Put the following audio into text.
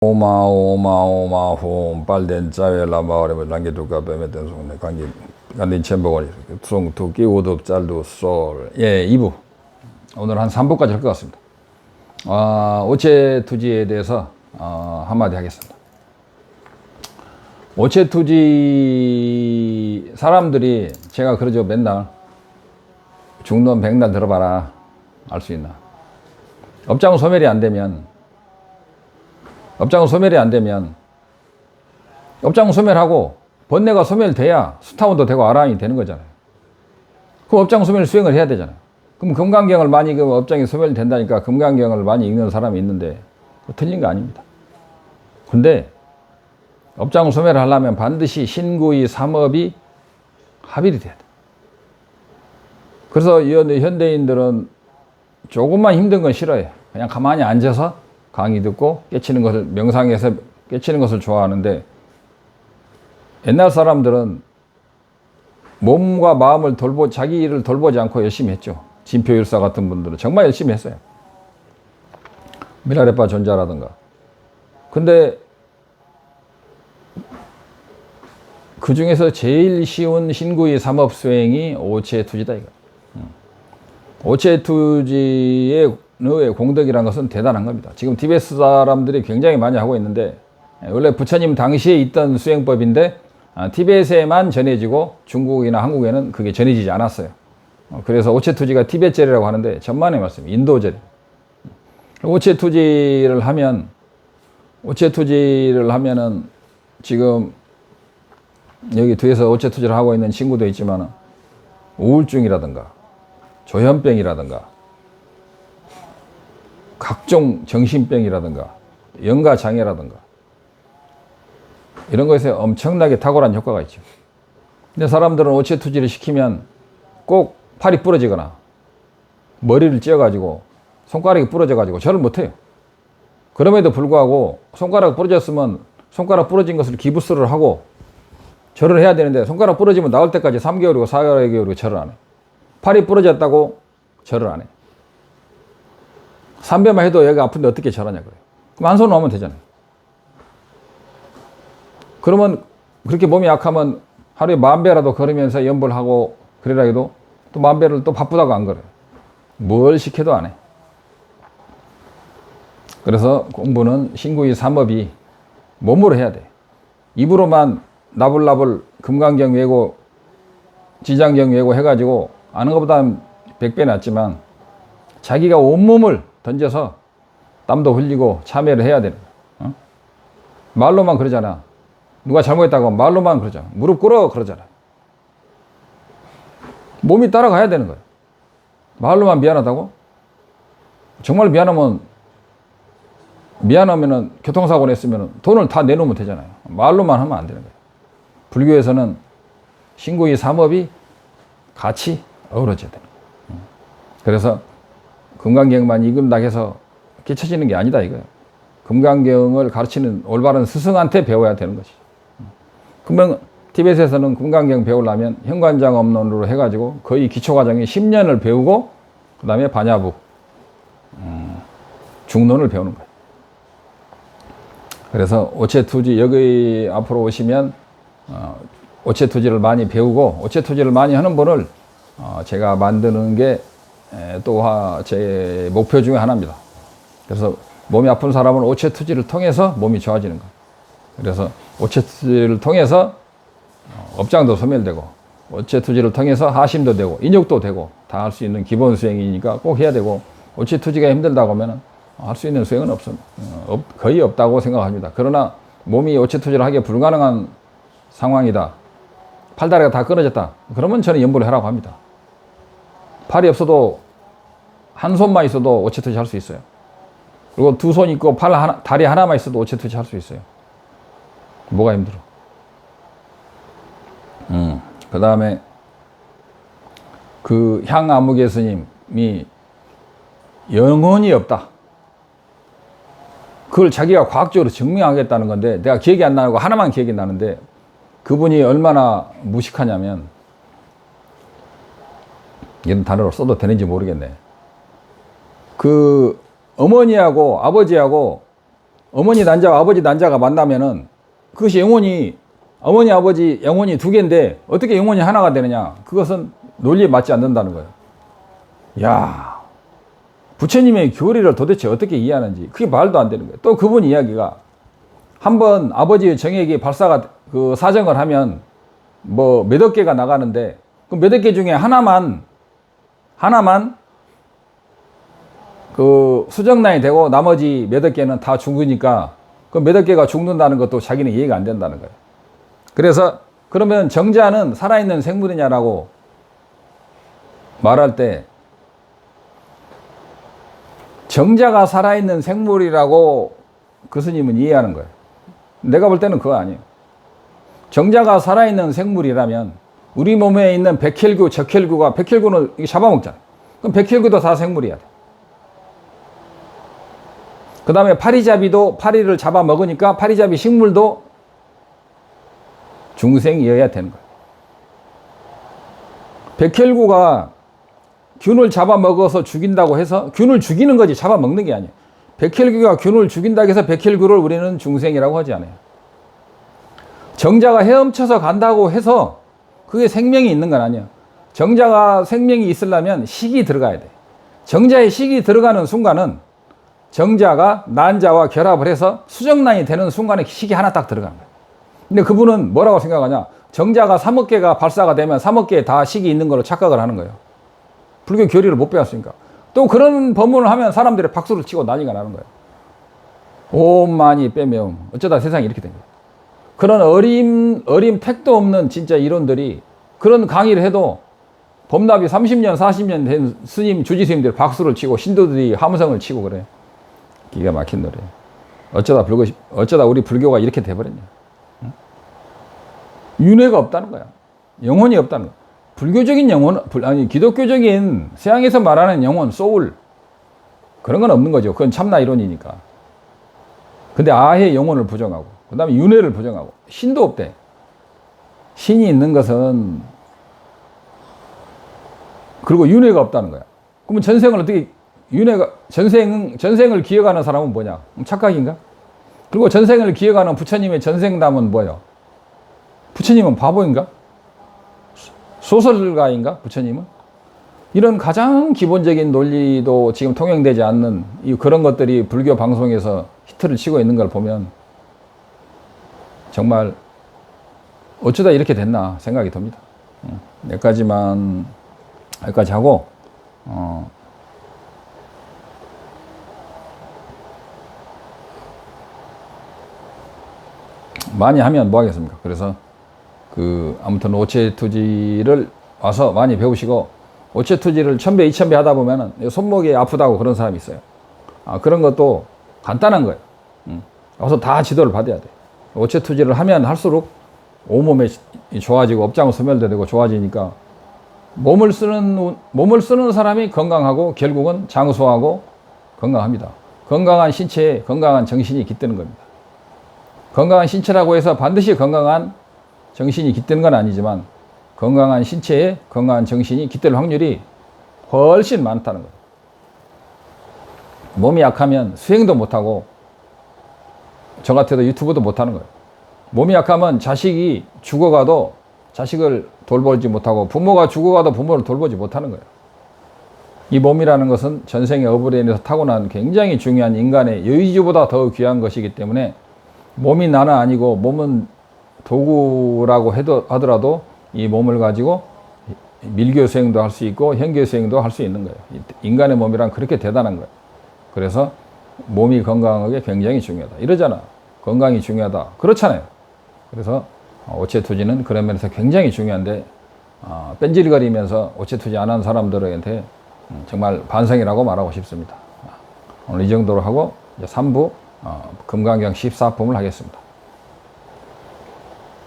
오마오마오마홈 빨덴 짜웨 라마오레 랑게 두가 베메덴 송네 관계 간딘 쳔버거리 송 끼우도 짤도 솔. 예, 2부 오늘 한 3부까지 할 것 같습니다. 오체 투지에 대해서 한마디 하겠습니다. 오체 투지 사람들이 제가 그러죠. 맨날 중론 백날 들어봐라 알 수 있나. 업장 소멸이 안 되면 업장 소멸하고 번뇌가 소멸돼야 수타원도 되고 아라한이 되는 거잖아요. 그럼 업장 소멸 수행을 해야 되잖아요. 그럼 금강경을 많이 업장이 소멸된다니까 금강경을 많이 읽는 사람이 있는데 틀린 거 아닙니다. 근데 업장 소멸을 하려면 반드시 신구의 삼업이 합일이 돼야 돼. 그래서 현대인들은 조금만 힘든 건 싫어해. 그냥 가만히 앉아서 강의 듣고 깨치는 것을 명상해서 깨치는 것을 좋아하는데, 옛날 사람들은 몸과 마음을 자기 일을 돌보지 않고 열심히 했죠. 진표율사 같은 분들은 정말 열심히 했어요. 미라레파 존자라든가. 근데 그 중에서 제일 쉬운 신구의 삼업 수행이 오체투지다 이거. 오체투지의 공덕이라는 것은 대단한 겁니다. 지금 티베트 사람들이 굉장히 많이 하고 있는데, 원래 부처님 당시에 있던 수행법인데 티베트에만 전해지고 중국이나 한국에는 그게 전해지지 않았어요. 그래서 오체투지가 티베트제라고 하는데 천만의 말씀, 인도제. 오체투지를 하면은 지금 여기 뒤에서 오체투지를 하고 있는 친구도 있지만 우울증이라든가 조현병이라든가 각종 정신병이라든가 영가장애라든가 이런 것에 엄청나게 탁월한 효과가 있죠. 근데 사람들은 오체투지를 시키면 꼭 팔이 부러지거나 머리를 찧어가지고 손가락이 부러져가지고 절을 못해요. 그럼에도 불구하고 손가락 부러졌으면 손가락 부러진 것을 기부스를 하고 절을 해야 되는데, 손가락 부러지면 나올 때까지 3개월이고 4개월이고 절을 안 해. 팔이 부러졌다고 절을 안 해. 삼배만 해도 여기 아픈데 어떻게 절하냐 그래요. 그럼 한 손 놓으면 되잖아요. 그러면 그렇게 몸이 약하면 하루에 10,000배라도 걸으면서 연불하고 그래라 해도 또 10,000배를 또 바쁘다고 안 걸어요. 뭘 시켜도 안 해. 그래서 공부는 신구의 삼업이 몸으로 해야 돼. 입으로만 나불나불 금강경 외고 지장경 외고 해가지고 아는 것보다는 100배 낫지만 자기가 온몸을 던져서 땀도 흘리고 참여를 해야 되는 거야. 말로만 그러잖아. 누가 잘못했다고 말로만 그러잖아. 무릎 꿇어 그러잖아. 몸이 따라가야 되는 거야. 말로만 미안하다고? 정말 미안하면은 교통사고 냈으면 돈을 다 내놓으면 되잖아요. 말로만 하면 안 되는 거예요. 불교에서는 신구의 삼업이 같이 어우러져야 되는 거예요. 그래서 금강경만 읽는다고 해서 깨쳐지는 게 아니다 이거예요. 금강경을 가르치는 올바른 스승한테 배워야 되는 것이죠. 티베트에서는 금강경 배우려면 현관장업론으로 해가지고 거의 기초과정에 10년을 배우고 그 다음에 반야부 중론을 배우는 거예요. 그래서 오체투지 여기 앞으로 오시면 오체투지를 많이 배우고 오체투지를 많이 하는 분을 제가 만드는 게 또 제 목표 중에 하나입니다. 그래서 몸이 아픈 사람은 오체투지를 통해서 몸이 좋아지는 거예요. 그래서 오체투지를 통해서 업장도 소멸되고 오체투지를 통해서 하심도 되고 인욕도 되고 다 할 수 있는 기본 수행이니까 꼭 해야 되고, 오체투지가 힘들다고 하면 할 수 있는 수행은 거의 없다고 생각합니다. 그러나 몸이 오체투지를 하기에 불가능한 상황이다, 팔다리가 다 끊어졌다, 그러면 저는 연불을 하라고 합니다. 팔이 없어도 한 손만 있어도 오체투지 할 수 있어요. 그리고 두 손 있고 다리 하나만 있어도 오체투지 할 수 있어요. 뭐가 힘들어? 그 다음에 그 향아무개 스님이 영혼이 없다, 그걸 자기가 과학적으로 증명하겠다는 건데, 내가 기억이 안 나고 하나만 기억이 나는데, 그분이 얼마나 무식하냐면, 이런 단어로 써도 되는지 모르겠네. 그 어머니하고 아버지하고 어머니 난자와 아버지 난자가 만나면은 그것이 영혼이 어머니 아버지 영혼이 두 개인데 어떻게 영혼이 하나가 되느냐? 그것은 논리에 맞지 않는다는 거예요. 야, 부처님의 교리를 도대체 어떻게 이해하는지 그게 말도 안 되는 거예요. 또 그분 이야기가 한번 아버지의 정액이 발사가 그 사정을 하면 뭐 몇억 개가 나가는데 그 몇억 개 중에 하나만 그 수정란이 되고 나머지 몇억 개는 다 죽으니까 그 몇억 개가 죽는다는 것도 자기는 이해가 안 된다는 거예요. 그래서 그러면 정자는 살아있는 생물이냐라고 말할 때 정자가 살아있는 생물이라고 그 스님은 이해하는 거예요. 내가 볼 때는 그거 아니에요. 정자가 살아있는 생물이라면 우리 몸에 있는 백혈구, 적혈구가 백혈구는 잡아먹잖아. 그럼 백혈구도 다 생물이야. 그 다음에 파리잡이도 파리를 잡아먹으니까 파리잡이 식물도 중생이어야 되는 거예요. 백혈구가 균을 잡아먹어서 죽인다고 해서 균을 죽이는 거지 잡아먹는 게 아니에요. 백혈구가 균을 죽인다고 해서 백혈구를 우리는 중생이라고 하지 않아요. 정자가 헤엄쳐서 간다고 해서 그게 생명이 있는 건 아니야. 정자가 생명이 있으려면 식이 들어가야 돼. 정자에 식이 들어가는 순간은 정자가 난자와 결합을 해서 수정란이 되는 순간에 식이 하나 딱 들어가는 거야. 근데 그분은 뭐라고 생각하냐? 정자가 3억 개가 발사가 되면 3억 개에 다 식이 있는 걸로 착각을 하는 거예요. 불교 교리를 못 배웠으니까. 또 그런 법문을 하면 사람들이 박수를 치고 난리가 나는 거예요. 오만이 빼면 어쩌다 세상이 이렇게 된 거예요. 그런 어림 택도 없는 진짜 이론들이 그런 강의를 해도 법납이 30년 40년 된 스님 주지 스님들이 박수를 치고 신도들이 함성을 치고 그래. 기가 막힌 노래. 어쩌다 우리 불교가 이렇게 돼버렸냐. 응? 윤회가 없다는 거야. 영혼이 없다는 거야. 불교적인 영혼, 아니 기독교적인 서양에서 말하는 영혼, 소울 그런 건 없는 거죠. 그건 참나 이론이니까. 근데 아예 영혼을 부정하고 그 다음에 윤회를 부정하고 신도 없대. 신이 있는 것은 그리고 윤회가 없다는 거야. 그러면 전생을 어떻게 윤회가 전생을 기억하는 사람은 뭐냐? 착각인가? 그리고 전생을 기억하는 부처님의 전생담은 뭐예요? 부처님은 바보인가? 소설가인가? 부처님은? 이런 가장 기본적인 논리도 지금 통용되지 않는 그런 것들이 불교 방송에서 히트를 치고 있는 걸 보면 정말 어쩌다 이렇게 됐나 생각이 듭니다. 여기까지 하고 많이 하면 뭐 하겠습니까? 그래서 아무튼 오체투지를 와서 많이 배우시고 오체투지를 1000배, 2000배 하다 보면은 손목이 아프다고 그런 사람이 있어요. 그런 것도 간단한 거예요. 와서 다 지도를 받아야 돼. 오체투지를 하면 할수록 온몸에 좋아지고 업장 소멸도 되고 좋아지니까 몸을 쓰는 사람이 건강하고 결국은 장수하고 건강합니다. 건강한 신체에 건강한 정신이 깃드는 겁니다. 건강한 신체라고 해서 반드시 건강한 정신이 깃드는 건 아니지만 건강한 신체에 건강한 정신이 깃들 확률이 훨씬 많다는 거예요. 몸이 약하면 수행도 못하고 저 같아도 유튜브도 못하는 거예요. 몸이 약하면 자식이 죽어가도 자식을 돌보지 못하고 부모가 죽어가도 부모를 돌보지 못하는 거예요. 이 몸이라는 것은 전생의 업으로 인해서 타고난 굉장히 중요한 인간의 여의주보다 더 귀한 것이기 때문에 몸이 나는 아니고 몸은 도구라고 하더라도 이 몸을 가지고 밀교 수행도 할 수 있고 현교 수행도 할 수 있는 거예요. 인간의 몸이란 그렇게 대단한 거예요. 그래서 몸이 건강한 게 굉장히 중요하다. 이러잖아. 건강이 중요하다. 그렇잖아요. 그래서 오체투지는 그런 면에서 굉장히 중요한데 뺀질거리면서 오체투지 안 한 사람들한테 정말 반성이라고 말하고 싶습니다. 오늘 이 정도로 하고 이제 3부 금강경 14품을 하겠습니다.